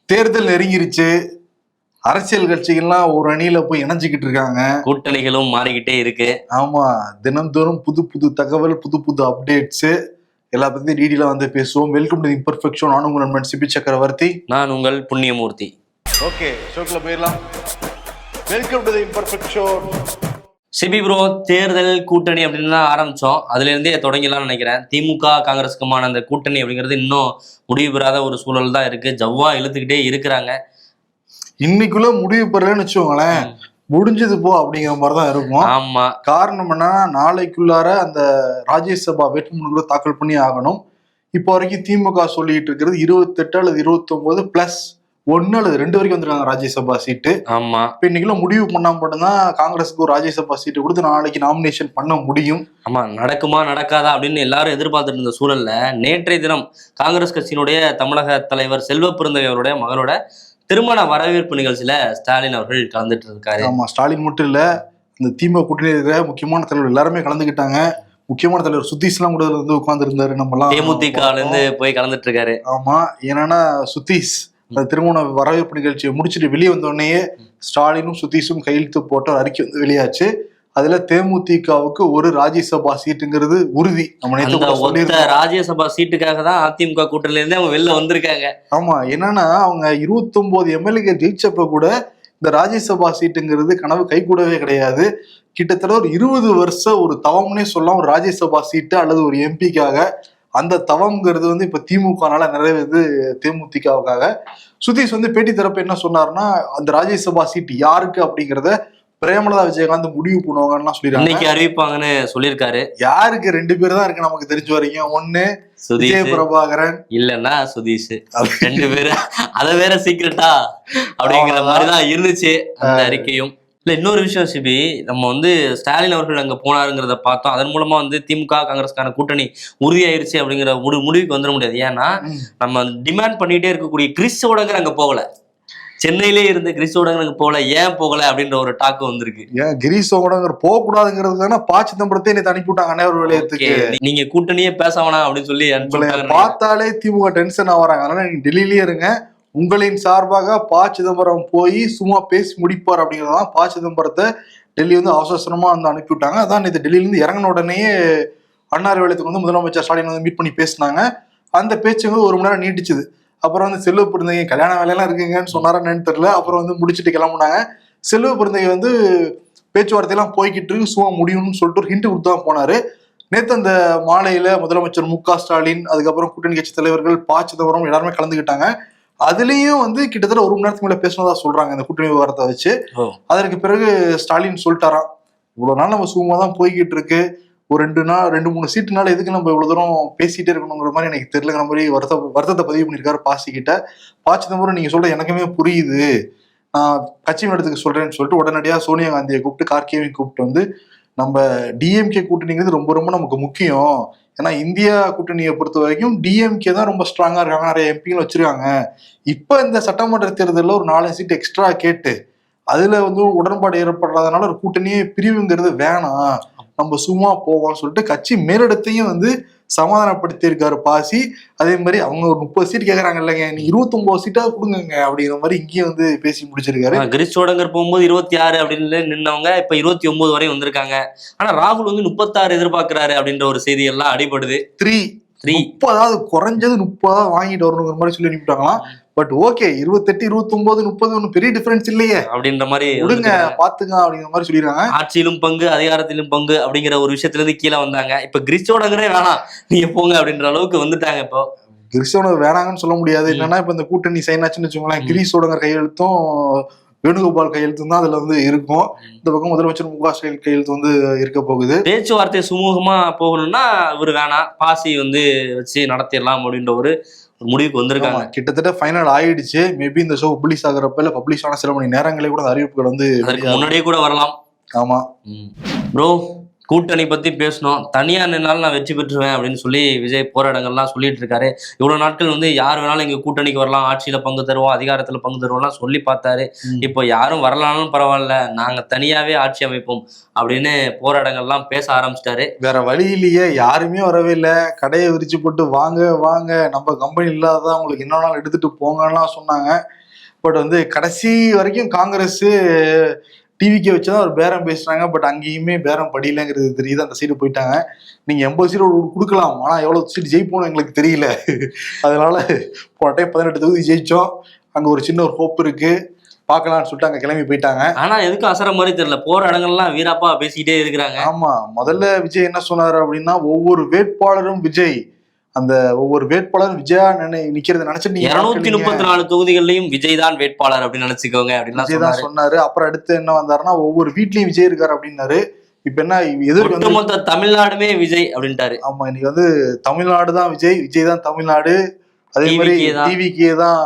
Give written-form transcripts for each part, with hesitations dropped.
தேர்தல் நெருங்கிருச்சு. அரசியல் கட்சிகள்லாம் ஒரு அணியில போய் இணைஞ்சுக்கிட்டு இருக்காங்க. கூட்டணிகளும் மாறிக்கிட்டே இருக்கு. ஆமா, தினந்தோறும் புது புது தகவல், புது புது அப்டேட்ஸ் எல்லா பத்தி டீடெயிலா வந்து பேசுவோம். Welcome to imperfect show. நான் உங்கள் நண்பன் சிபி சக்கரவர்த்தி. நான் உங்கள் புண்ணியமூர்த்தி. ஓகே, ஷோக்குள்ள போயிடலாம். Welcome to imperfect show. Sibi bro, தேர்தல் கூட்டணி அப்படின்னு தான் ஆரம்பிச்சோம். அதுல இருந்தே தொடங்கலாம்னு நினைக்கிறேன். திமுக காங்கிரஸுக்குமான அந்த கூட்டணி அப்படிங்கிறது இன்னும் முடிவு பெறாத ஒரு சூழல் தான் இருக்கு. ஜவ்வா இழுத்துக்கிட்டே இருக்கிறாங்க. இன்னைக்குள்ள முடிவு பெறலன்னு வச்சுக்கோங்களேன், முடிஞ்சது போ அப்படிங்கிற மாதிரிதான் இருக்கும். ஆமா, காரணம் என்னன்னா, நாளைக்குள்ளார அந்த ராஜ்யசபா வேட்புமனுக்களை தாக்கல் பண்ணி ஆகணும். இப்போ வரைக்கும் திமுக சொல்லிட்டு இருக்கிறது 28 அல்லது 29 பிளஸ் 1 அல்லது 2 வரைக்கும் வந்துருக்காங்க ராஜ்யசபா சீட்டு. ஆமா. இப்ப இன்னைக்குள்ள முடிவு பண்ணா மட்டும்தான் காங்கிரஸுக்கு ஒரு ராஜ்யசபா சீட்டு கொடுத்து நாளைக்கு நாமினேஷன் பண்ண முடியும். ஆமா, நடக்குமா நடக்காதா அப்படின்னு எல்லாரும் எதிர்பார்த்துட்டு இருந்த சூழல்ல நேற்றைய தினம் காங்கிரஸ் கட்சியினுடைய தமிழக தலைவர் செல்வ பெருந்தகை அவருடைய மகளோட திருமண வரவேற்பு நிகழ்ச்சியில ஸ்டாலின் அவர்கள் கலந்துட்டு இருக்காரு. ஆமா, ஸ்டாலின் மட்டும் இல்ல, இந்த திமுக கூட்டணி இருக்கிற முக்கியமான தலைவர் எல்லாருமே கலந்துக்கிட்டாங்க. முக்கியமான தலைவர் சுதீஷ் எல்லாம் கூட வந்து உட்கார்ந்து இருந்தாரு. நம்ம எல்லாம் தேமுதிகல இருந்து போய் கலந்துட்டு இருக்காரு. ஆமா, ஏன்னா சுதீஷ் அந்த திருமண வரவேற்பு நிகழ்ச்சியை முடிச்சுட்டு வெளியே வந்தோடனே ஸ்டாலினும் சுதீஷும் கையெழுத்து போட்ட ஒரு அறிக்கை வந்து வெளியாச்சு. அதுல தேமுதிகவுக்கு ஒரு ராஜ்யசபா சீட்டுங்கிறது உறுதி. நம்ம ராஜ்யசபா சீட்டுக்காக தான் அதிமுக கூட்டணியில இருந்து அவங்க வெளில வந்திருக்காங்க. ஆமா, என்னன்னா அவங்க 29 எம்எல்ஏ ஜெயிச்சப்ப கூட இந்த ராஜ்யசபா சீட்டுங்கிறது கனவு கை கூடவே கிடையாது. கிட்டத்தட்ட ஒரு 20 வருஷம் ஒரு தவம்னே சொல்லலாம் ஒரு ராஜ்யசபா சீட்டு அல்லது ஒரு எம்பிக்காக. அந்த தவம்ங்கிறது வந்து இப்ப திமுகனால நிறைவேறுது தேமுதிகவுக்காக. சுதீஷ் வந்து பேட்டி தரப்பு என்ன சொன்னாருன்னா, அந்த ராஜ்யசபா சீட்டு யாருக்கு அப்படிங்கிறத பிரேமலதா விஜயகாந்த் முடிவு பண்ணுவாங்கன்னு சொல்லிருக்காங்க. இன்னைக்கு அறிவிப்பாங்கன்னு சொல்லியிருக்காரு. யாருக்கு 2 பேர் தான் இருக்கு நமக்கு தெரிஞ்ச வரைக்கும். ஒண்ணு விஜய் பிரபாகரன், இல்லன்னா சுதீஷ். 2 பேரு அத வேற சீக்கிரட்டா அப்படிங்கிற மாதிரிதான் இருந்துச்சு அந்த அறிக்கையும். இல்ல, இன்னொரு விஷயம் சிபி, நம்ம வந்து ஸ்டாலின் அவர்கள் அங்க போனாருங்கிறத பார்த்தோம். அதன் மூலமா வந்து திமுக காங்கிரஸ்கான கூட்டணி உறுதியாயிருச்சு அப்படிங்கிற முடிவுக்கு வந்துட முடியாது. ஏன்னா நம்ம டிமாண்ட் பண்ணிட்டே இருக்கக்கூடிய கிறிஸ்தோடங்கிற அங்க போகல, சென்னையிலே இருந்து கிரீஷோடங்க போகல. ஏன் போகல அப்படின்ற ஒரு டாக்கு வந்திருக்கு. ஏன் கிரீஷோடங்கிற போக கூடாதுங்கிறது தானே பா சிதம்பரத்தை நேற்று அனுப்பிவிட்டாங்க அனைவர் விளையத்துக்கு. நீங்க கூட்டணியே பேச வேணாம் அப்படின்னு சொல்லி பார்த்தாலே திமுக டென்ஷன் ஆகிறாங்க. அதனால நீங்க டெல்லியிலே இருங்க, உங்களின் சார்பாக பா சிதம்பரம் போய் சும்மா பேசி முடிப்பார் அப்படிங்கிறதான் பா சிதம்பரத்தை டெல்லி வந்து அவசரமா வந்து அனுப்பிவிட்டாங்க. அதான் நேற்று டெல்லியிலேருந்து இறங்கின உடனே அன்னார் வேலையத்துக்கு வந்து முதலமைச்சர் ஸ்டாலின் வந்து மீட் பண்ணி பேசினாங்க. அந்த பேச்சுங்க 1 மணி நேரம் நீட்டிச்சுது. அப்புறம் வந்து செல்வ பெருந்தகை கல்யாண வேலையெல்லாம் இருக்குங்கன்னு சொன்னாரான்னு தெரியல. அப்புறம் வந்து முடிச்சுட்டு கிளம்புனாங்க. செல்வ பெருந்தகை வந்து பேச்சுவார்த்தையெல்லாம் போய்கிட்டு இருக்கு, சும்மா முடியும்னு சொல்லிட்டு ஒரு ஹிண்ட் கொடுத்து தான் போனாரு. நேற்று அந்த மாலையில முதலமைச்சர் மு.க. ஸ்டாலின், அதுக்கப்புறம் கூட்டணி கட்சி தலைவர்கள் பா சிதம்பரம் எல்லாருமே கலந்துக்கிட்டாங்க. அதுலயும் வந்து கிட்டத்தட்ட 1 மணி நேரத்துக்கு மேல பேசினதா சொல்றாங்க இந்த கூட்டணி விவகாரத்தை வச்சு. அதற்கு பிறகு ஸ்டாலின் சொல்லிட்டாராம், இவ்வளவு நாள் நம்ம சும்மா தான் போய்கிட்டு இருக்கு, ஒரு 2-3 சீட்டுனால எதுக்கு நம்ம இவ்வளவு தூரம் பேசிட்டே இருக்கணுங்கிற மாதிரி எனக்கு தெரியலங்கிற மாதிரி வருத்தத்தை பதிவு பண்ணியிருக்காரு பாசி கிட்ட. பா சிதம்பரம் நீங்க சொல்ற எனக்குமே புரியுது, நான் கட்சி நடத்துக்கு சொல்றேன்னு சொல்லிட்டு உடனடியாக சோனியா காந்தியை கூப்பிட்டு கார்கேவையும் கூப்பிட்டு வந்து, நம்ம டிஎம்கே கூட்டணிங்கிறது ரொம்ப ரொம்ப நமக்கு முக்கியம். ஏன்னா இந்தியா கூட்டணியை பொறுத்த வரைக்கும் டிஎம்கே தான் ரொம்ப ஸ்ட்ராங்கா இருக்காங்க, நிறைய எம்பிகள் வச்சிருக்காங்க. இப்ப இந்த சட்டமன்ற தேர்தலில் ஒரு 4 சீட் எக்ஸ்ட்ரா கேட்டு அதுல வந்து உடன்பாடு ஏற்படுறதுனால ஒரு கூட்டணியே பிரிவுங்கிறது வேணாம், நம்ம சும்மா போவோம்னு சொல்லிட்டு கட்சி மேலிடத்தையும் வந்து சமாதானப்படுத்தி இருக்காரு பாசி. அதே மாதிரி அவங்க ஒரு 30 சீட் கேட்கறாங்க இல்லைங்க, நீ 29 சீட்டா கொடுங்க அப்படிங்கிற மாதிரி இங்கேயும் வந்து பேசி முடிச்சிருக்காரு. கிரிச்சோடங்கர் போகும்போது 26 அப்படின்னு நின்னவங்க இப்ப 29 வரை வந்திருக்காங்க. ஆனா ராகுல் வந்து 36 எதிர்பார்க்கிறாரு அப்படின்ற ஒரு செய்தி எல்லாம் அடிபடுது. 30 குறைஞ்சது 30 வாங்கிட்டு வரணுங்கிற மாதிரி சொல்லி அனுப்பிட்டாங்களாம். பட் ஓகே, 28, 29, 30 ஒன்னும் பெரிய டிஃபரன்ஸ் இல்லையே அப்படின்ற மாதிரி விடுங்க பாத்துங்க அப்படிங்கிற மாதிரி சொல்லிடுறாங்க. ஆட்சியிலும் பங்கு அதிகாரத்திலும் பங்கு அப்படிங்கிற ஒரு விஷயத்துல இருந்து கீழே வந்தாங்க. இப்ப கிரிச்சோடங்கரே வேணாம் நீங்க போங்க அப்படின்ற அளவுக்கு வந்துட்டாங்க. இப்போ கிரிச்சோடங்கர் வேணாங்கன்னு சொல்ல முடியாது. என்னன்னா இப்ப இந்த கூட்டணி சைன் ஆச்சுன்னு வச்சுக்கோங்களேன், கிரிச்சோடங்கர் கையெழுத்தும் வேணுகோபால் கையெழுத்து தான் அதுல வந்து இருக்கும். இந்த பக்கம் முதலமைச்சர் மு.க. ஸ்டாலின் கையெழுத்து வந்து இருக்க போகுது. பேச்சுவார்த்தை சுமூகமா போகணும்னா இவரு வேணாம், பாசி வந்து வச்சு நடத்திடலாம் அப்படின்ற ஒரு முடிவுக்கு வந்திருக்காங்க. கிட்டத்தட்ட ஃபைனல் ஆயிடுச்சு. மேபி இந்த ஷோ பப்ளிஷ் ஆகிறப்ப இல்ல பப்ளிஷ் ஆன சில மணி நேரங்களே கூட அறிவிப்புகள் வந்து அதற்கு முன்னாடியே கூட வரலாம். ஆமா ப்ரோ, கூட்டணி பத்தி பேசணும், தனியா நின்னாலும் நான் வெற்றி பெற்றுவேன் அப்படின்னு சொல்லி விஜய் போராட்டங்கள்லாம் சொல்லிட்டு இருக்காரு. இவ்வளவு நாட்கள் வந்து யார் வேணாலும் எங்க கூட்டணிக்கு வரலாம், ஆட்சியில பங்கு தருவோம், அதிகாரத்துல பங்கு தருவோம்லாம் சொல்லி பார்த்தாரு. இப்போ யாரும் வரலாம்னு பரவாயில்ல, நாங்க தனியாவே ஆட்சி அமைப்போம் அப்படின்னு போராட்டங்கள்லாம் பேச ஆரம்பிச்சிட்டாரு. வேற வழி இல்லையே, யாருமே வரவே இல்லை, கடையை விரிச்சு போட்டு வாங்க வாங்க நம்ம கம்பெனி இல்லாததான் உங்களுக்கு என்ன நாள் எடுத்துட்டு போங்கலாம் சொன்னாங்க. பட் வந்து கடைசி வரைக்கும் காங்கிரஸ் டிவிக்கு வச்சுதான் ஒரு பேரம் பேசுறாங்க. பட் அங்கேயுமே பேரம் படியலங்கிறது தெரியுது, அந்த சைடு போயிட்டாங்க. நீங்க 80 சீட் கொடுக்கலாம், ஆனா எவ்வளவு சீட் ஜெயிப்போம்னு எங்களுக்கு தெரியல. அதனால போன டைம் 18 தொகுதி ஜெயிச்சோம், அங்க ஒரு சின்ன ஒரு ஹோப் இருக்கு, பாக்கலாம்னு சொல்லிட்டு அங்க கிளம்பி போயிட்டாங்க. ஆனா எதுக்கும் அசர மாதிரி தெரியல, போற இடங்கள்லாம் வீராப்பா பேசிக்கிட்டே இருக்கிறாங்க. ஆமா, முதல்ல விஜய் என்ன சொன்னாரு அப்படின்னா, ஒவ்வொரு வேட்பாளரும் விஜய், அந்த ஒவ்வொரு வேட்பாளரும் விஜயா நிக்கிறத நினைச்சிட்டு 234 தொகுதிகள்லயும் விஜய் தான் வேட்பாளர் அப்படின்னு நினைச்சுக்கோங்க அப்படின்னு சொன்னாரு. அப்புறம் அடுத்து என்ன வந்தாருன்னா, ஒவ்வொரு வீட்லயும் விஜய் இருக்காரு அப்படின்னாரு. இப்ப என்ன ஒட்டுமொத்த தமிழ்நாடுமே விஜய் அப்படின்ட்டாரு. ஆமா, இன்னைக்கு வந்து தமிழ்நாடு தான் விஜய், விஜய் தான் தமிழ்நாடு, அதே மாதிரி டிவிக்கே தான்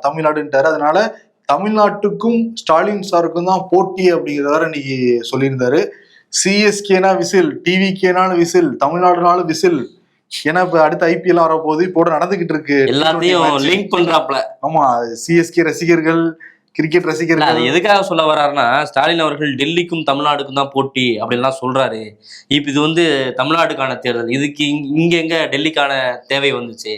தமிழ்நாடுன்ட்டாரு. அதனால தமிழ்நாட்டுக்கும் ஸ்டாலின் சாருக்கும் தான் போட்டி அப்படிங்கிறத வேற இன்னைக்கு சொல்லியிருந்தாரு. சிஎஸ்கேனா விசில், டிவிக்கேனாலும் விசில், தமிழ்நாடுனாலும் விசில். ஏன்னா இப்ப அடுத்த ஐபிஎல் வரப்போகுது, இப்போ நடந்துகிட்டு இருக்கு, எல்லாத்தையும் லிங்க் பண்றாப்ல. ஆமா, சிஎஸ்கே ரசிகர்கள், கிரிக்கெட் ரசிகர்கள். அது எதுக்காக சொல்ல வர்றாருன்னா, ஸ்டாலின் அவர்கள் டெல்லிக்கும் தமிழ்நாடுக்கும் தான் போட்டி அப்படின்லாம் சொல்றாரு. இப்ப இது வந்து தமிழ்நாடுக்கான தேர்தல், இதுக்கு இங்க எங்க டெல்லிக்கான தேவை வந்துச்சு?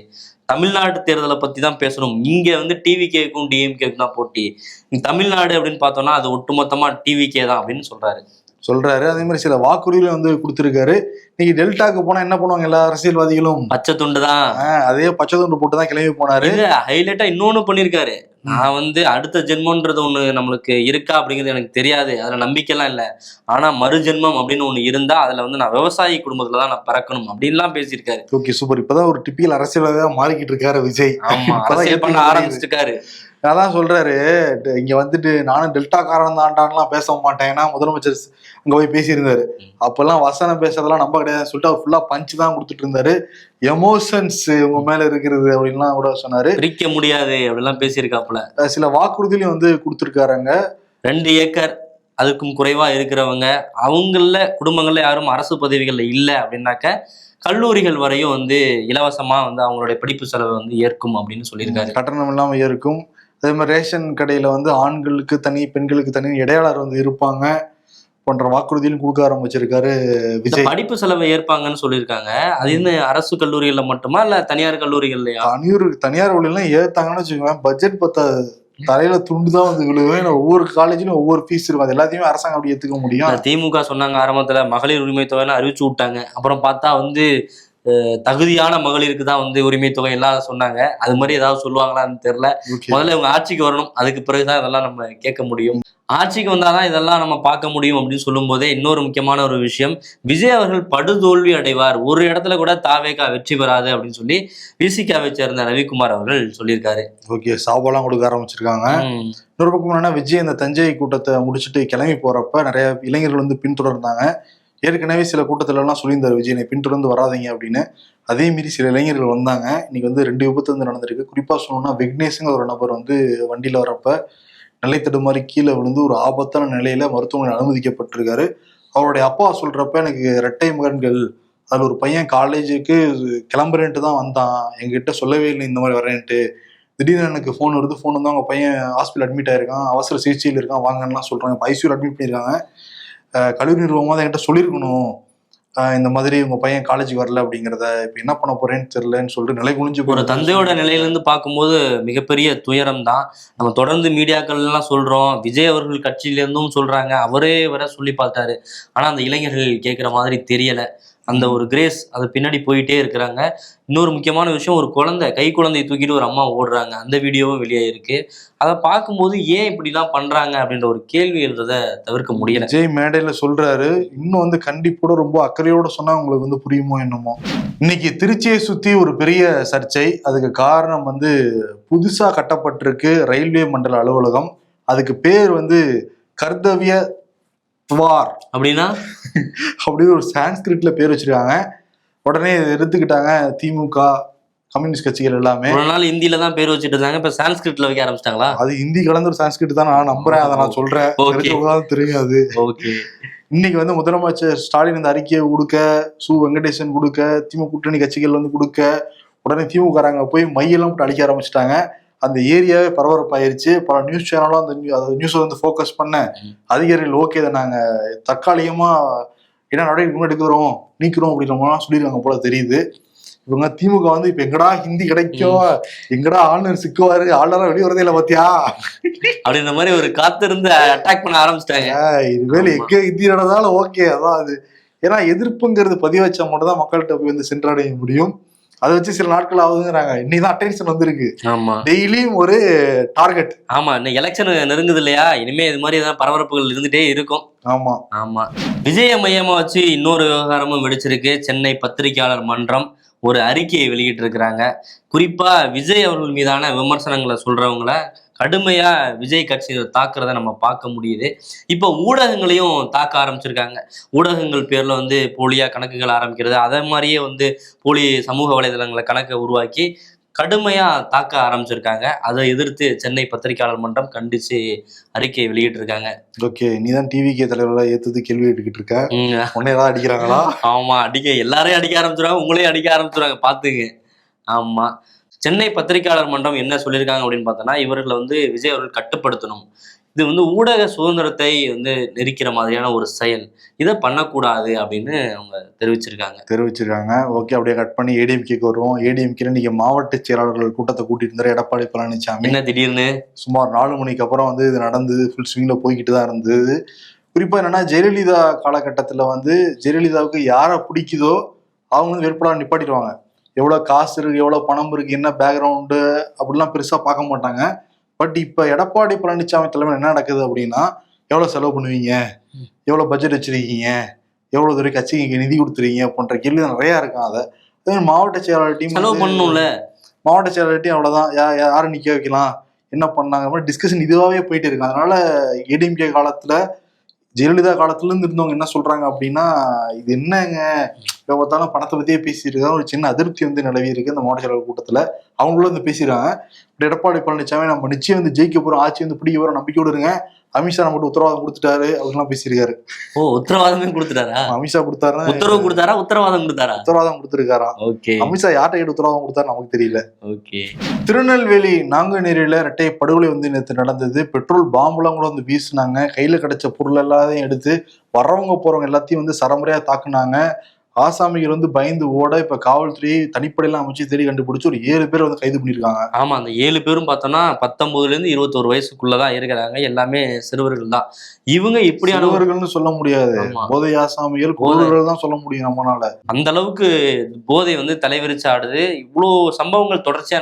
தமிழ்நாட்டு தேர்தலை பத்தி தான் பேசணும். இங்க வந்து டிவிகேக்கும் டிஎம்கேக்கும் தான் போட்டி. தமிழ்நாடு அப்படின்னு பார்த்தோம்னா அது ஒட்டுமொத்தமா டிவிகே தான் அப்படின்னு சொல்றாரு. அதே மாதிரி சில வாக்குறுதிகளை வந்து கொடுத்துருக்காரு. இன்னைக்கு டெல்டாக்கு போனா என்ன பண்ணுவாங்க எல்லா அரசியல்வாதிகளும்? பச்சை துண்டு தான். அதே பச்சை துண்டு போட்டு தான் கிளம்பி போனாரு. ஹைலைட்டா இன்னொன்னு பண்ணிருக்காரு, நான் வந்து அடுத்த ஜென்மன்றது ஒண்ணு நம்மளுக்கு இருக்கா அப்படிங்கிறது எனக்கு தெரியாது, அதுல நம்பிக்கைலாம் இல்லை, ஆனா மறு ஜென்மம் அப்படின்னு ஒண்ணு இருந்தா அதுல வந்து நான் விவசாயி குடும்பத்துலதான் நான் பிறக்கணும் அப்படின்லாம் பேசியிருக்காரு. Okay, super. இப்பதான் ஒரு டிபிஎல் அரசியல்வாதியா மாறிக்கிட்டு இருக்காரு விஜய். ஆமா, அரசியல் பண்ண ஆரம்பிச்சிருக்காரு. அதான் சொல்றாரு, இங்க வந்துட்டு நானும் டெல்டா காரணம் தான்டான்லாம் பேச மாட்டேன், ஏன்னா முதலமைச்சர் அங்க போய் பேசியிருந்தாரு. அப்பெல்லாம் வசனம் பேசுறதெல்லாம் நம்ப கிடையாதுன்னு சொல்லிட்டு அவர் ஃபுல்லா பஞ்ச் தான் கொடுத்துட்டு இருந்தாரு. எமோஷன்ஸ் உங்க மேல இருக்கிறது அப்படின்லாம் கூட சொன்னாரு. பிரிக்க முடியாது அப்படிலாம் பேசியிருக்காப்புல. சில வாக்குறுதியிலையும் வந்து கொடுத்துருக்காருங்க. 2 ஏக்கர் அதுக்கும் குறைவா இருக்கிறவங்க, அவங்கள குடும்பங்கள்ல யாரும் அரசு பதவிகள்ல இல்லை அப்படின்னாக்க கல்லூரிகள் வரையும் வந்து இலவசமா வந்து அவங்களுடைய படிப்பு செலவை வந்து ஏற்கும் அப்படின்னு சொல்லியிருக்காரு. கட்டணம் இல்லாம ஏற்கும். அதே மாதிரி ரேஷன் கடையில வந்து ஆண்களுக்கு தனி, பெண்களுக்கு தனி இடையாளர் வந்து இருப்பாங்க போன்ற வாக்குறுதியும் கொடுக்க ஆரம்பிச்சிருக்காரு விஜய். படிப்பு செலவை ஏற்பாங்கன்னு சொல்லியிருக்காங்க. அது இந்த அரசு கல்லூரிகள்ல மட்டுமா இல்ல தனியார் கல்லூரிகள்லயா? தனியார் வழியெல்லாம் ஏத்தாங்கன்னு வச்சுக்கோங்க, பட்ஜெட் பத்தாது, தலையில துண்டுதான் வந்து விழுவேன். ஒவ்வொரு காலேஜிலும் ஒவ்வொரு ஃபீஸ் இருக்கும், அது எல்லாத்தையுமே அரசாங்கம் அப்படி ஏத்துக்க முடியும். திமுக சொன்னாங்க ஆரம்பத்துல மகளிர் உரிமை தொகைன்னு அறிவிச்சு விட்டாங்க, அப்புறம் பார்த்தா வந்து தகுதியான மகளிருக்கு தான் வந்து உரிமை தொகை எல்லாம் சொன்னாங்க. அது மாதிரி ஏதாவது சொல்லுவாங்களான்னு தெரியல. முதல்ல இவங்க ஆட்சிக்கு வரணும், அதுக்கு பிறகுதான் இதெல்லாம் நம்ம கேட்க முடியும். ஆட்சிக்கு வந்தாதான் இதெல்லாம் நம்ம பார்க்க முடியும் அப்படின்னு சொல்லும் போதே இன்னொரு முக்கியமான ஒரு விஷயம், விஜய் அவர்கள் படுதோல்வி அடைவார், ஒரு இடத்துல கூட தாவேகா வெற்றி பெறாது அப்படின்னு சொல்லி விசிகாவை சேர்ந்த ரவிக்குமார் அவர்கள் சொல்லியிருக்காரு. ஓகே, சாப்பாடுலாம் கொடுக்க ஆரம்பிச்சிருக்காங்க. இன்னொரு பக்கம் என்னன்னா, விஜய் அந்த தஞ்சை கூட்டத்தை முடிச்சுட்டு கிளம்பி போறப்ப நிறைய இளைஞர்கள் வந்து பின்தொடர்ந்தாங்க. ஏற்கனவே சில கூட்டத்துல எல்லாம் சொல்லியிருந்தாரு விஜயனை பின்தொடர்ந்து வராதிங்க அப்படின்னு. அதே மீறி சில இளைஞர்கள் வந்தாங்க. இன்னைக்கு வந்து 2 விபத்து வந்து நடந்திருக்கு. குறிப்பா சொல்லணும்னா, விக்னேஷ்ங்கிற ஒரு நபர் வந்து வண்டியில வரப்ப நிலை தடுமாறி கீழே விழுந்து ஒரு ஆபத்தான நிலையில மருத்துவமனையில் அனுமதிக்கப்பட்டிருக்காரு. அவருடைய அப்பா சொல்றப்ப, எனக்கு 2 மகன்கள், அதுல ஒரு பையன் காலேஜுக்கு கிளம்புறேன்ட்டு தான் வந்தான், எங்ககிட்ட சொல்லவே இல்லை இந்த மாதிரி வரேன்ட்டு. திடீர்னு எனக்கு ஃபோன் வருது, ஃபோன் வந்து அவங்க பையன் ஹாஸ்பிட்டல் அட்மிட் ஆயிருக்கான், அவசர சிகிச்சையில் இருக்கான், வாங்கலாம் சொல்றாங்க. இப்போ ஐசியூல அட்மிட் பண்ணியிருக்காங்க. கல்லூரி நிர்வாகமாக தான் என்கிட்ட சொல்லியிருக்கணும், இந்த மாதிரி உங்க பையன் காலேஜுக்கு வரல அப்படிங்கிறத, இப்ப என்ன பண்ண போறேன்னு தெரியலன்னு சொல்லிட்டு நிலை குனிஞ்சு ஒரு தந்தையோட நிலையிலிருந்து பார்க்கும்போது மிகப்பெரிய துயரம் தான். நம்ம தொடர்ந்து மீடியாக்கள் எல்லாம் சொல்றோம், விஜய் அவர்கள் கட்சியில இருந்தும் சொல்றாங்க, அவரே வர சொல்லி பார்த்தாரு, ஆனா அந்த இளைஞர்கள் கேட்குற மாதிரி தெரியல. அந்த ஒரு கிரேஸ் அது பின்னாடி போயிட்டே இருக்கிறாங்க. இன்னொரு முக்கியமான விஷயம், ஒரு கை குழந்தையை தூக்கிட்டு ஒரு அம்மா ஓடுறாங்க, அந்த வீடியோவும் வெளியே இருக்கு. அதை பார்க்கும்போது ஏன் இப்படிலாம் பண்றாங்க அப்படின்ற ஒரு கேள்வி எழுறத தவிர்க்க முடியல. விஜய் மேடையில சொல்றாரு, இன்னும் வந்து கண்டிப்போட ரொம்ப அக்கறையோட சொன்னா உங்களுக்கு வந்து புரியுமோ என்னமோ. இன்னைக்கு திருச்சியை சுத்தி ஒரு பெரிய சர்ச்சை. அதுக்கு காரணம் வந்து புதுசா கட்டப்பட்டிருக்கு ரயில்வே மண்டல அலுவலகம். அதுக்கு பேர் வந்து கர்த்தவிய துவார் அப்படின்னா அப்படின்னு ஒரு சான்ஸ்கிரிட்ல பேர் வச்சிருக்காங்க. உடனே எடுத்துக்கிட்டாங்க திமுக, கம்யூனிஸ்ட் கட்சிகள் எல்லாமே. ஒரு நாள் ஹிந்தில தான் பேர் வச்சுட்டு இருந்தாங்க, இப்ப சான்ஸ்கிரிட்ல வைக்க ஆரம்பிச்சிட்டாங்களா? அது ஹிந்தி கலந்து ஒரு சான்ஸ்கிரிட் தான் நான் நம்புறேன், அதை நான் சொல்றேன், தெரியாது. ஓகே, இன்னைக்கு வந்து முதலமைச்சர் ஸ்டாலின் இந்த அறிக்கையை கொடுக்க, வெங்கடேசன் கொடுக்க, திமுக கூட்டணி கட்சிகள் வந்து கொடுக்க, உடனே திமுககாரங்க போய் மையெல்லாம் போட்டு அடிக்க ஆரம்பிச்சிட்டாங்க. அந்த ஏரியாவே பரபரப்பாயிருச்சு. பல நியூஸ் சேனலும் அந்த நியூஸை வந்து ஃபோக்கஸ் பண்ண அதிகாரிகள் ஓகே இதை நாங்க தற்காலிகமா என்ன நடவடிக்கை எடுக்கிறோம், நீக்கிறோம் அப்படின்ற மாதிரிலாம் சொல்லியிருக்காங்க போல தெரியுது. இவங்க திமுக வந்து இப்ப எங்கடா ஹிந்தி கிடைக்கும், எங்கடா ஆளுநர் சிக்குவாரு, ஆளுநரா வெளியே வரதே இல்லை பாத்தியா அப்படின்ற மாதிரி ஒரு காத்திருந்து அட்டாக் பண்ண ஆரம்பிச்சிட்டாங்க. இதுவேல எங்க ஹிந்தி நடந்தாலும் ஓகே, அதான் அது. ஏன்னா எதிர்ப்புங்கிறது பதிவு வச்சா மட்டும் தான் மக்கள்கிட்ட போய் வந்து சென்றடைய முடியும். அதை வச்சு சில நாட்கள் ஆகுதுங்கிறாங்க. இன்னைக்குதான் அட்டென்ஷன் வந்திருக்கு. ஆமா, டெய்லியும் ஒரு டார்கெட். ஆமா, இன்னும் எலெக்ஷன் நெருங்குது இல்லையா, இனிமே இது மாதிரி ஏதாவது பரபரப்புகள் இருந்துட்டே இருக்கும். ஆமா ஆமா. விஜய மையமா வச்சு இன்னொரு விவகாரமும் வெடிச்சிருக்கு. சென்னை பத்திரிகையாளர் மன்றம் ஒரு அறிக்கையை வெளியிட்டு இருக்கிறாங்க. குறிப்பா விஜய் அவர்கள் மீதான விமர்சனங்களை சொல்றவங்கள கடுமையா விஜய் கட்சியினர் தாக்குறத நம்ம பார்க்க முடியுது. இப்போ ஊடகங்களையும் தாக்க ஆரம்பிச்சிருக்காங்க. ஊடகங்கள் பேர்ல வந்து போலியா கணக்குகள் ஆரம்பிக்கிறது, அதே மாதிரியே வந்து போலி சமூக வலைதளங்களை கணக்கை உருவாக்கி கடுமையா தாக்க ஆரம்பிச்சிருக்காங்க. அதை எதிர்த்து சென்னை பத்திரிகையாளர் மன்றம் கண்டிச்சு அறிக்கையை வெளியிட்டு இருக்காங்க. ஓகே, நீதான் டிவிகே தலைவர்களா ஏத்துது கேள்வி கேட்டுக்கிட்டு இருக்க. உன்னை ஏதாவது அடிக்கிறாங்களா? ஆமா, எல்லாரையும் அடிக்க ஆரம்பிச்சிருவாங்க, உங்களையும் அடிக்க ஆரம்பிச்சிருவாங்க, பாத்துங்க. ஆமா, சென்னை பத்திரிகையாளர் மன்றம் என்ன சொல்லியிருக்காங்க அப்படின்னு பார்த்தோன்னா, இவர்களை வந்து விஜய் அவர்கள் கட்டுப்படுத்தணும். இது வந்து ஊடக சுதந்திரத்தை வந்து நெரிக்கிற மாதிரியான ஒரு செயல், இதை பண்ணக்கூடாது அப்படின்னு அவங்க தெரிவிச்சிருக்காங்க. ஓகே, அப்படியே கட் பண்ணி ஏடிஎம்கேக்கு வருவோம். ஏடிஎம்கே இன்னைக்கு மாவட்ட செயலாளர்கள் கூட்டத்தை கூட்டிட்டு இருந்தாரு எடப்பாடி பழனிசாமி. என்ன திடீர்னு சுமார் 4 மணிக்கு அப்புறம் வந்து இது நடந்தது. ஃபுல் ஸ்விங்ல போய்கிட்டு தான் இருந்தது. குறிப்பா என்னன்னா, ஜெயலலிதா காலகட்டத்துல வந்து ஜெயலலிதாவுக்கு யாரை பிடிக்குதோ அவங்க வந்து வேட்பாளர் நிப்பாட்டிடுவாங்க. எவ்வளவு காசு இருக்கு, எவ்வளவு பணம் இருக்கு, என்ன பேக்ரவுண்டு அப்படிலாம் பெருசா பார்க்க மாட்டாங்க. பட் இப்ப எடப்பாடி பழனிசாமி தலைமையில் என்ன நடக்குது அப்படின்னா, எவ்வளவு செலவு பண்ணுவீங்க, எவ்வளவு பட்ஜெட் வச்சிருக்கீங்க, எவ்வளவு தூரம் கட்சிக்கு நிதி கொடுத்துருக்கீங்க போன்ற கேள்வி நிறைய இருக்கும். அதை மாவட்ட செயலாளர்ட்டையும் செலவு பண்ணணும்ல, மாவட்ட செயலாளர்ட்டையும் அவ்வளவுதான், யாரை நிக்க வைக்கலாம், என்ன பண்ணாங்க டிஸ்கஷன் இதுவாகவே போயிட்டு இருக்கு. அதனால ஏடிஎம்கே காலத்துல ஜெயலலிதா காலத்துல இருந்து இருந்தவங்க என்ன சொல்றாங்க அப்படின்னா, இது என்னங்க இப்ப பார்த்தாலும் பணத்தை பத்தியே பேசியிருக்காங்க. ஒரு சின்ன அதிருப்தி வந்து நிலவி இருக்கு இந்த மாவட்ட செயலாளர் கூட்டத்துல. அவங்களும் வந்து பேசிடுறாங்க, எடப்பாடி பழனிசாமி நம்ம நிச்சயம் வந்து ஜெயிக்க போறோம், ஆட்சி வந்து பிடிக்க போறோம், நம்பிக்கையோடு இருங்க, அமித்ஷா நம்மகிட்ட உத்தரவாதம் கொடுத்துட்டாரு அப்படின்லாம் பேசியிருக்காரு. உத்தரவாதமே கொடுத்துட்டாரா? அமித்ஷா கொடுத்தாரு, உத்தரவு கொடுத்தாரா, உத்தரவாதம் கொடுத்தாரா? உத்தரவாதம் கொடுத்துருக்காராம். ஓகே, அமித்ஷா யார்கிட்ட கேட்டு உத்தரவாதம் கொடுத்தாரு நமக்கு தெரியல. ஓகே. திருநெல்வேலி நாங்குநேரியில இரட்டை படுகொலை வந்து நேற்று நடந்தது. பெட்ரோல் பாம்புலாம் கூட வந்து வீசினாங்க. கையில கிடைச்ச பொருள் எல்லாத்தையும் எடுத்து வர்றவங்க போறவங்க எல்லாத்தையும் வந்து சரமுறையா தாக்குனாங்க. ஆசாமிகள் வந்து பயந்து ஓட இப்ப காவல்துறை தனிப்படையெல்லாம் அமைச்சு தேடி கண்டுபிடிச்சு ஒரு 7 பேர் வந்து கைது பண்ணிருக்காங்க. ஆமா, அந்த 7 பேரும் பார்த்தோம்னா 19 இருந்து 21 வயசுக்குள்ளதான் இருக்கிறாங்க. எல்லாமே சிறுவர்கள் தான். இவங்க இப்படியானவர்கள்னு சொல்ல முடியாது, போதை ஆசாமிகள் கொடூரர்கள் தான் சொல்ல முடியும் நம்மளால. அந்த அளவுக்கு போதை வந்து தலைவிரிச்சு ஆடுது. இவ்வளவு சம்பவங்கள் தொடர்ச்சியா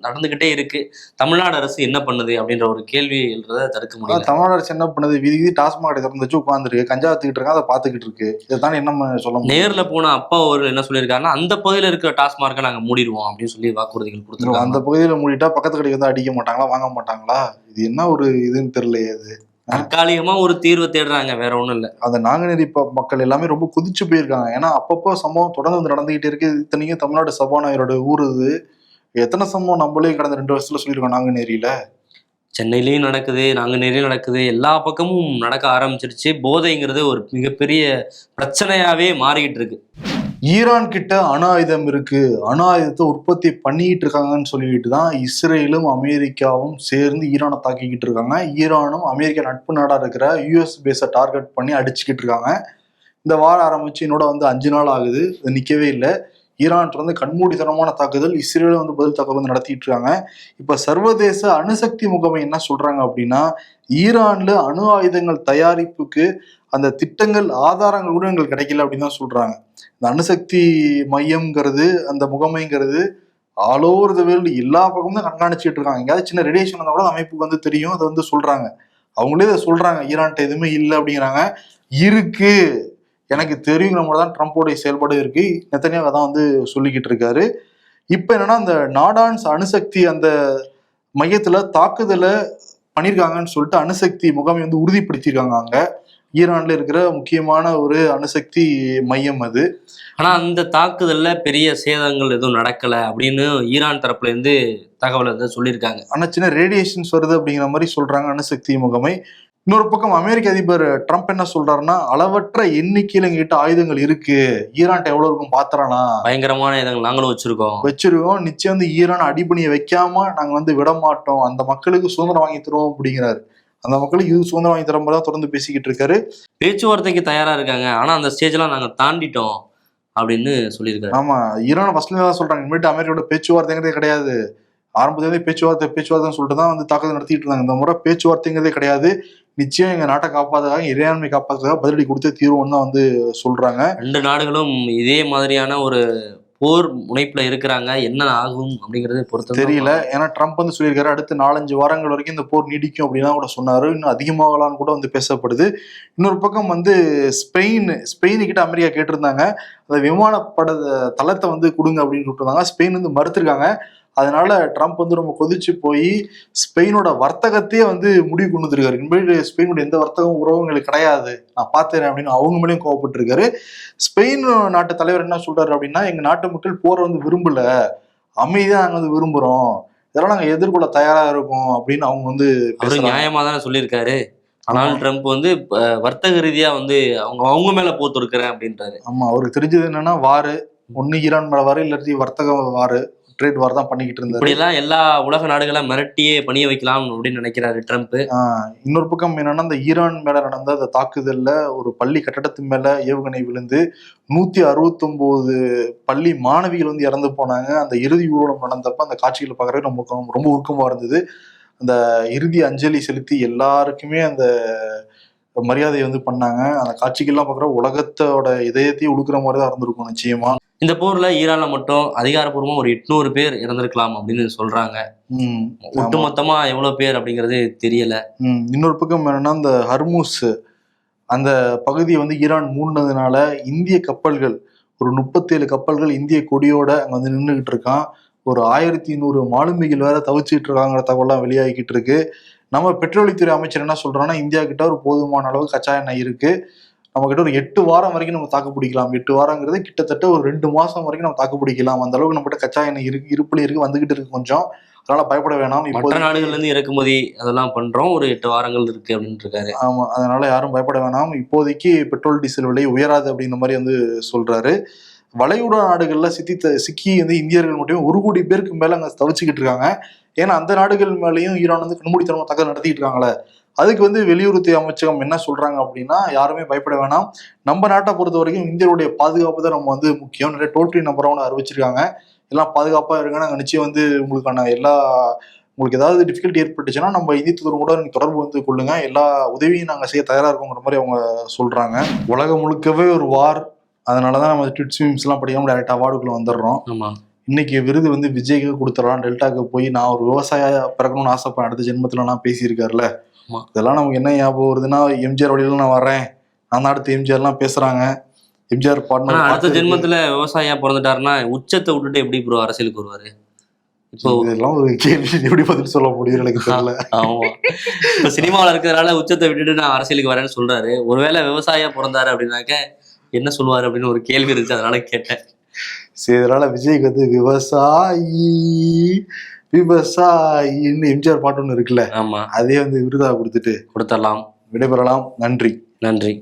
நடந்துகிட்டே இருக்கு. தமிழ்நாடு அரசு என்ன பண்ணுது அப்படின்ற ஒரு கேள்வி எழுறத தடுக்க முடியும். தமிழ்நாடு அரசு என்ன பண்ணுது? வீதி டாஸ்மாக் கடை திறந்து வச்சு உட்காந்துருக்கு, கஞ்சா வித்துக்கிட்டு இருக்காங்க, அதை பாத்துக்கிட்டு இருக்கு. இதைத்தானே என்ன சொல்ல முடியும்? நேர்ல போன அப்பா அவர் என்ன சொல்லியிருக்காருன்னா, அந்த பகுதியில இருக்கிற டாஸ்மார்க்கை நாங்க மூடிடுவோம் அப்படின்னு சொல்லி வாக்குறுதிகள் கொடுத்துருக்காங்க. அந்த பகுதியில மூடிட்டா பக்கத்து கடைக்கு வந்து அடிக்க மாட்டாங்களா, வாங்க மாட்டாங்களா? இது என்ன ஒரு இதுன்னு தெரியலையே. அது தற்காலிகமா ஒரு தீர்வு தேடுறாங்க, வேற ஒண்ணும் இல்ல. அந்த நாங்குநேரி மக்கள் எல்லாமே ரொம்ப குதிச்சு போயிருக்காங்க. ஏன்னா அப்பப்போ சம்பவம் தொடர்ந்து வந்து நடந்துகிட்டே இருக்கு. இத்தனைக்கும் தமிழ்நாடு சபாநாயகரோட ஊர் இது. எத்தனை சம்பவம் நம்மளே கடந்த 2 வருஷத்துல சொல்லியிருக்கோம். நாங்குநேரியில, சென்னையிலயும் நடக்குது, நாங்குநேரியும் நடக்குது, எல்லா பக்கமும் நடக்க ஆரம்பிச்சிருச்சு. போதைங்கிறது ஒரு மிகப்பெரிய பிரச்சனையாவே மாறிக்கிட்டு இருக்கு. ஈரான் கிட்ட அணு ஆயுதம் இருக்கு, அணு ஆயுதத்தை உற்பத்தி பண்ணிட்டு இருக்காங்கன்னு சொல்லிட்டு தான் இஸ்ரேலும் அமெரிக்காவும் சேர்ந்து ஈரானை தாக்கிக்கிட்டு இருக்காங்க. ஈரானும் அமெரிக்கா நட்பு நாடா இருக்கிற யூஎஸ் பேஸை டார்கெட் பண்ணி அடிச்சுக்கிட்டு இருக்காங்க. இந்த வாரம் ஆரம்பிச்சு என்னோட வந்து 5 நாள் ஆகுது, அது நிக்கவே இல்லை. ஈரான் வந்து கண்மூடித்தனமான தாக்குதல், இஸ்ரேலும் வந்து பதில் தாக்குதல் வந்து நடத்திட்டு இருக்காங்க. இப்ப சர்வதேச அணுசக்தி முகமை என்ன சொல்றாங்க அப்படின்னா, ஈரான்ல அணு ஆயுதங்கள் தயாரிப்புக்கு அந்த திட்டங்கள் ஆதாரங்கள் கூட எங்களுக்கு கிடைக்கல அப்படின்னு தான் சொல்றாங்க. இந்த அணுசக்தி மையம்ங்கிறது, அந்த முகமைங்கிறது ஆல் ஓவர் த வேர்ல்டு எல்லா பக்கமும் தான் கண்காணிச்சுட்டு இருக்காங்க. எங்கேயாவது சின்ன ரேடியேஷன் வந்தா கூட அமைப்புக்கு வந்து தெரியும், அதை வந்து சொல்றாங்க. அவங்களே இதை சொல்றாங்க, ஈரான்கிட்ட எதுவுமே இல்லை அப்படிங்கிறாங்க. இருக்கு, எனக்கு தெரியும், நம்ம தான் ட்ரம்போடைய செயல்பாடு இருக்கு, நெத்தனியாக தான் வந்து சொல்லிக்கிட்டு இருக்காரு. இப்ப என்னன்னா, அந்த நாடான்ஸ் அணுசக்தி அந்த மையத்துல தாக்குதலை பண்ணியிருக்காங்கன்னு சொல்லிட்டு அணுசக்தி முகாமை வந்து உறுதிப்படுத்தியிருக்காங்க. அங்க ஈரான்ல இருக்கிற முக்கியமான ஒரு அணுசக்தி மையம் அது. ஆனா அந்த தாக்குதல்ல பெரிய சேதங்கள் எதுவும் நடக்கல அப்படின்னு ஈரான் தரப்புல இருந்து தகவல் வந்து சொல்லியிருக்காங்க. ஆனா சின்ன ரேடியேஷன்ஸ் வருது அப்படிங்கிற மாதிரி சொல்றாங்க அணுசக்தி முகமை. இன்னொரு பக்கம் அமெரிக்க அதிபர் ட்ரம்ப் என்ன சொல்றாருன்னா, அளவற்ற எண்ணிக்கையில எங்ககிட்ட ஆயுதங்கள் இருக்கு, ஈரான்ட்ட எவ்வளவு இருக்கும் பாத்திரலாம், பயங்கரமான இதங்கள் நாங்களும் வச்சிருக்கோம், நிச்சயம் வந்து ஈரான் அடிபணிய வைக்காம நாங்க வந்து விட மாட்டோம், அந்த மக்களுக்கு சுதந்திரம் வாங்கி தருவோம் அப்படிங்கிறாரு. அந்த மக்களுக்கு இது சுதந்திரம் வாங்கி தரும் தான் தொடர்ந்து பேசிக்கிட்டு இருக்காரு. பேச்சுவார்த்தைக்கு தயாரா இருக்காங்க, ஆனா அந்த ஸ்டேஜ் எல்லாம் நாங்க தாண்டிட்டோம் அப்படின்னு சொல்லியிருக்காரு. ஆமா, ஈரான் ஃபர்ஸ்ட்ல தான் சொல்றாங்க, இனிமேட்டு அமெரிக்காவோட பேச்சுவார்த்தைங்கிறதே கிடையாது, ஆரம்பத்திலே பேச்சுவார்த்தைன்னு சொல்லிட்டு தான் வந்து தாக்குதல் நடத்திட்டு இருந்தாங்க. இந்த முறை பேச்சுவார்த்தைங்கிறதே கிடையாது, நிச்சயம் எங்க நாட்டை காப்பாத்துக்காக, இறையாண்மை காப்பாத்துக்காக பதிலடி கொடுத்து தீர்வுன்னு தான் வந்து சொல்றாங்க. 2 நாடுகளும் இதே மாதிரியான ஒரு போர் முனைப்புல இருக்கிறாங்க, என்ன ஆகும் அப்படிங்கறது பொறுத்து தெரியல. ஏன்னா ட்ரம்ப் வந்து சொல்லியிருக்காரு, அடுத்து 4-5 வாரங்கள் வரைக்கும் இந்த போர் நீடிக்கும் அப்படின்னா கூட சொன்னாரு. இன்னும் அதிகமாகலான்னு கூட வந்து பேசப்படுது. இன்னொரு பக்கம் வந்து ஸ்பெயின் கிட்ட அமெரிக்கா கேட்டிருந்தாங்க, அந்த விமானப்பட தளத்தை வந்து கொடுங்க அப்படின்னு சொல்லிட்டு ஸ்பெயின் வந்து மறுத்திருக்காங்க. அதனால ட்ரம்ப் வந்து ரொம்ப கொதிச்சு போய் ஸ்பெயினோட வர்த்தகத்தையே வந்து முடிவு கொண்டு வந்திருக்காரு. இனிமேல் ஸ்பெயினோட எந்த வர்த்தகம் உறவுங்களுக்கு கிடையாது, நான் பார்த்துறேன் அப்படின்னு அவங்க மேலேயும் கோவப்பட்டிருக்காரு. ஸ்பெயின் நாட்டு தலைவர் என்ன சொல்றாரு அப்படின்னா, எங்க நாட்டு மக்கள் போரை வந்து விரும்பல, அமைதியா நாங்க வந்து விரும்புறோம், இதெல்லாம் நாங்க எதிர்கொள்ள தயாரா இருக்கோம் அப்படின்னு அவங்க வந்து நியாயமா தானே சொல்லியிருக்காரு. ஆனால் ட்ரம்ப் வந்து வர்த்தக ரீதியா வந்து அவங்க மேல போத்து இருக்கிறேன் அப்படின்றாரு. ஆமா, அவருக்கு தெரிஞ்சது என்னன்னா, வாரு ஒண்ணு ஈரான் மேல வாரு, இல்லாட்டி வர்த்தக வாரு, ட்ரேட் வார் தான் பண்ணிக்கிட்டு இருந்தாரு. இப்படிலாம் எல்லா உலக நாடுகளை மிரட்டியே பணிய வைக்கலாம் அப்படின்னு நினைக்கிறாரு ட்ரம்ப். இன்னொரு பக்கம் என்னன்னா, இந்த ஈரான் மேல நடந்த அந்த தாக்குதல்ல ஒரு பள்ளி கட்டடத்து மேல ஏவுகணை விழுந்து 169 பள்ளி மாணவிகள் வந்து இறந்து போனாங்க. அந்த இறுதி ஊர்வலம் நடந்தப்ப அந்த காட்சிகளை பார்க்கறதுக்கு ரொம்ப உருக்கமா இருந்தது. அந்த இறுதி அஞ்சலி செலுத்தி எல்லாருக்குமே அந்த மரியாதையை வந்து பண்ணாங்க. அந்த காட்சிகள்லாம் பார்க்குற உலகத்தோட இதயத்தையும் உழுக்கிற மாதிரி தான் இருந்திருக்கும் நிச்சயமா. இந்த போர்ல ஈரான்ல மட்டும் அதிகாரப்பூர்வமா ஒரு 800 பேர் இறந்திருக்கலாம் அப்படின்னு சொல்றாங்க. ஒட்டுமொத்தமா எவ்வளவு பேர் அப்படிங்கிறது தெரியல. இன்னொரு பக்கம் என்னன்னா, இந்த ஹர்மூஸ் அந்த பகுதியை வந்து ஈரான் மூடினதுனால இந்திய கப்பல்கள் ஒரு 37 கப்பல்கள் இந்திய கொடியோட அங்க வந்து நின்றுகிட்டு இருக்கான். ஒரு 1100 மாலுமிகள் வேற தவிச்சுட்டு இருக்காங்கிற தகவலாம் வெளியாகிக்கிட்டு இருக்கு. நம்ம பெட்ரோலியத்துறை அமைச்சர் என்ன சொல்றாங்கன்னா, இந்தியா கிட்ட ஒரு போதுமான அளவு கச்சா எண்ணெய் இருக்கு, நம்ம கிட்ட ஒரு 8 வாரம் வரைக்கும் நம்ம தாக்கு பிடிக்கலாம். 8 வாரங்கிறது கிட்டத்தட்ட ஒரு 2 மாசம் வரைக்கும் நம்ம தாக்கு பிடிக்கலாம். அந்த அளவுக்கு நம்ம கிட்ட கச்சா எண்ணெய் இருப்புல இருக்கு, வந்துகிட்டு இருக்கு கொஞ்சம். அதனால பயப்பட வேணாம். மற்ற நாடுகள்ல இருந்து இறக்குமதி அதெல்லாம் பண்றோம், ஒரு 8 வாரங்கள் இருக்கு அப்படின்னு இருக்காரு. ஆமா, அதனால யாரும் பயப்பட வேணாம். இப்போதைக்கு பெட்ரோல் டீசல் விலை உயராது அப்படிங்கிற மாதிரி வந்து சொல்றாரு. வளைகுடா நாடுகள்ல சிக்கி வந்து இந்தியர்கள் மட்டும் 1 கோடி பேருக்கு மேல அங்க தவிச்சுக்கிட்டு இருக்காங்க. ஏன்னா அந்த நாடுகள் மேலேயும் ஈரான் வந்து கண்மூடித்தனமா தாக்குதல் நடத்திட்டு இருக்காங்களே. அதுக்கு வந்து வெளியுறவுத்துறை அமைச்சகம் என்ன சொல்றாங்க அப்படின்னா, யாருமே பயப்பட வேணாம், நம்ம நாட்டை பொறுத்த வரைக்கும் இந்தியருடைய பாதுகாப்பு தான் நம்ம வந்து முக்கியம். நிறைய டோல் ஃப்ரீ நம்பரை ஒன்று அறிவிச்சிருக்காங்க, எல்லாம் பாதுகாப்பா இருங்க, நாங்கள் நிச்சயம் வந்து உங்களுக்கான உங்களுக்கு ஏதாவது டிஃபிகல்ட்டி ஏற்பட்டுச்சுன்னா நம்ம இந்திய தூதர் கூட நீங்க தொடர்பு வந்து கொள்ளுங்க, எல்லா உதவியும் நாங்கள் செய்ய தயாரா இருக்கோங்கிற மாதிரி அவங்க சொல்றாங்க. உலகம் முழுக்கவே ஒரு வார், அதனாலதான் நம்ம ட்விட் ஸ்விம்ஸ் எல்லாம் படிக்காம டைரக்ட் அவார்டுக்குள்ள வந்துடுறோம். இன்னைக்கு விருது வந்து விஜய்க்கு கொடுத்துடலாம், டெல்டாக்கு போய் நான் ஒரு விவசாய பிறக்கணும்னு ஆசைப்பேன் அடுத்த ஜென்மத்துல நான் பேசியிருக்காருல. இதெல்லாம் நமக்கு என்ன ஞாபகம் வருதுன்னா, எம்ஜிஆர் வழியில நான் வரேன், நான் அடுத்த எம்ஜிஆர் எல்லாம் பேசுறாங்க. எம்ஜிஆர் பாட்டு அடுத்த ஜென்மத்துல விவசாயியா பிறந்துட்டாருன்னா உச்சத்தை விட்டுட்டு எப்படி ப்ரோ அரசியலுக்கு வருவாரு? இப்போ இதெல்லாம் ஒரு கேள்வி, எப்படி பதில் சொல்ல முடியும் எனக்கு தெரியல. ஆமா, இப்ப சினிமாவில் இருக்கிறதுனால உச்சத்தை விட்டுட்டு நான் அரசியலுக்கு வரேன்னு சொல்றாரு. ஒருவேளை விவசாயியா பிறந்தாரு அப்படின்னாக்க என்ன சொல்லுவாரு அப்படின்னு ஒரு கேள்வி இருந்துச்சு, அதனால கேட்டேன். சரி, இதனால விஜய்க்கு வந்து விவசாயின்னு எம்ஜிஆர் பாட்டு ஒண்ணு இருக்குல்ல, ஆமா, அதே வந்து விருதா கொடுத்துடலாம். விடைபெறலாம். நன்றி. நன்றி.